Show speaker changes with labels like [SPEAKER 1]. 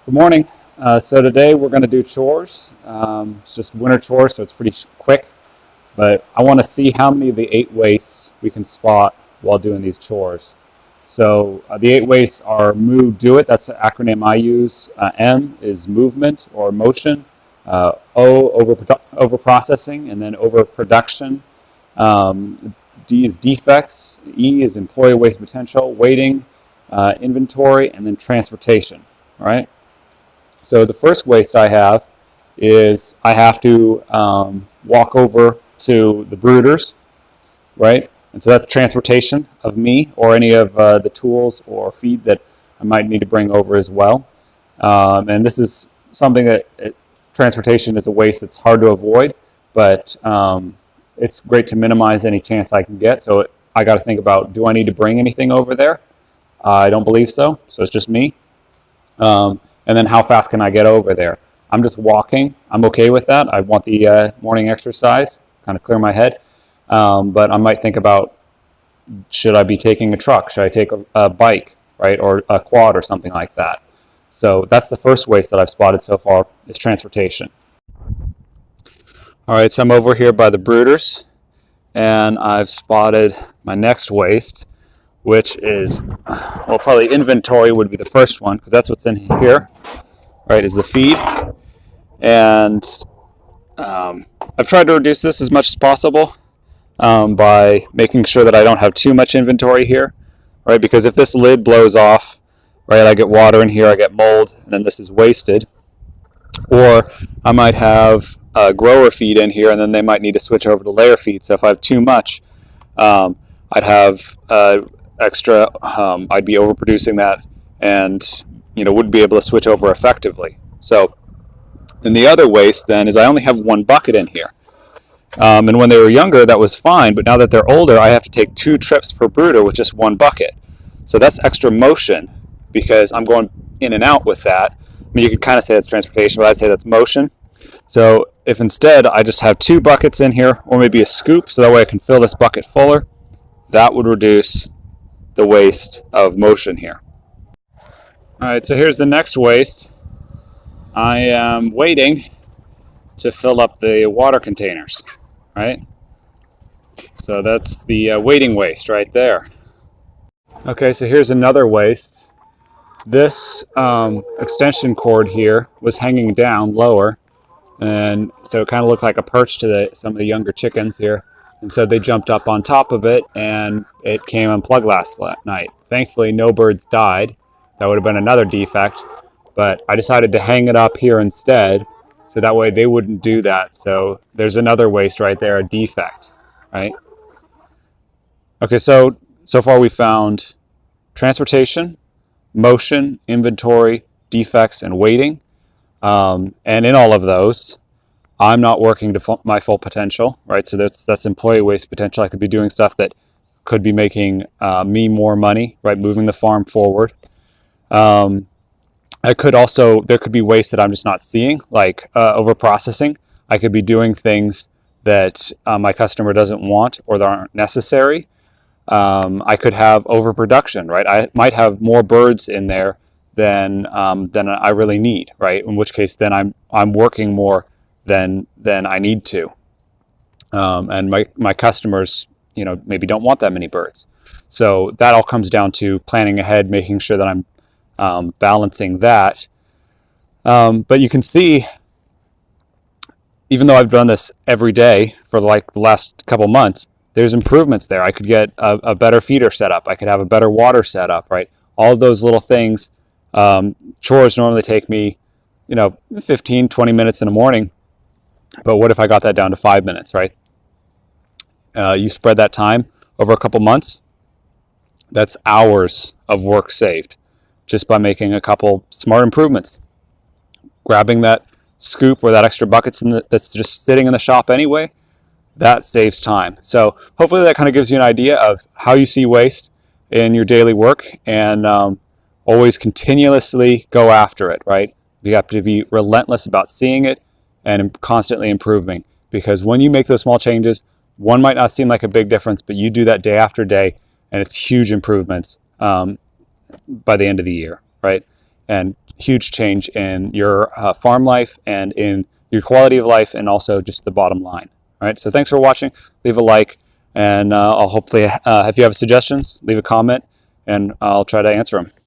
[SPEAKER 1] Good morning. So today we're going to do chores. It's just winter chores, so it's pretty quick. But I want to see how many of the 8 wastes we can spot while doing these chores. So the 8 wastes are move, do it. That's the acronym I use. M is movement or motion. O, over processing, and then overproduction. D is defects. E is employee waste potential, waiting, inventory, and then transportation. All right. So the first waste I have is I have to walk over to the brooders, right? And so that's transportation of me or any of the tools or feed that I might need to bring over as well. And this is something that transportation is a waste that's hard to avoid, but it's great to minimize any chance I can get. So I got to think about, do I need to bring anything over there? I don't believe so. So it's just me. And then how fast can I get over there? I'm just walking. I'm okay with that. I want the morning exercise, kind of clear my head. But I might think about, should I be taking a truck? Should I take a bike, right? Or a quad or something like that. So that's the first waste that I've spotted so far, is transportation. All right, so I'm over here by the brooders, and I've spotted my next waste, which is, well, probably inventory would be the first one, because that's what's in here, right, is the feed. And I've tried to reduce this as much as possible by making sure that I don't have too much inventory here, right, because if this lid blows off, right, I get water in here, I get mold, and then this is wasted. Or I might have a grower feed in here, and then they might need to switch over to layer feed. So if I have too much, I'd have extra, I'd be overproducing that, and wouldn't be able to switch over effectively. So then the other waste then is I only have 1 bucket in here, and when they were younger that was fine, but now that they're older I have to take 2 trips per brooder with just 1 bucket. So that's extra motion because I'm going in and out with that. I mean, you could kind of say that's transportation, but I'd say that's motion. So if instead I just have 2 buckets in here, or maybe a scoop, so that way I can fill this bucket fuller, that would reduce the waste of motion here. All right, so here's the next waste. I am waiting to fill up the water containers, right? So that's the waiting waste right there. Okay, so here's another waste. This extension cord here was hanging down lower, and so it kind of looked like a perch to some of the younger chickens here. And so they jumped up on top of it, and it came unplugged last night. Thankfully, no birds died. That would have been another defect. But I decided to hang it up here instead, so that way they wouldn't do that. So there's another waste right there, a defect, right? Okay, so far we found transportation, motion, inventory, defects, and waiting. And in all of those, I'm not working to my full potential, right? So that's employee waste potential. I could be doing stuff that could be making me more money, right? Moving the farm forward. There could be waste that I'm just not seeing, like over processing. I could be doing things that my customer doesn't want or that aren't necessary. I could have overproduction, right? I might have more birds in there than I really need, right? In which case, then I'm working more than I need to, and my customers, maybe don't want that many birds. So that all comes down to planning ahead, making sure that I'm balancing that. But you can see, even though I've done this every day for like the last couple months, there's improvements there. I could get a better feeder setup. I could have a better water setup, right? All of those little things. Chores normally take me, 15, 20 minutes in the morning. But what if I got that down to 5 minutes, right? You spread that time over a couple months, that's hours of work saved just by making a couple smart improvements. Grabbing that scoop or that extra buckets that's just sitting in the shop anyway, that saves time. So hopefully that kind of gives you an idea of how you see waste in your daily work, and always continuously go after it, right? You have to be relentless about seeing it and constantly improving, because when you make those small changes, one might not seem like a big difference, but you do that day after day, and it's huge improvements by the end of the year, right? And huge change in your farm life and in your quality of life, and also just the bottom line. All right, so thanks for watching. Leave a like, and I'll hopefully, if you have suggestions, leave a comment, and I'll try to answer them.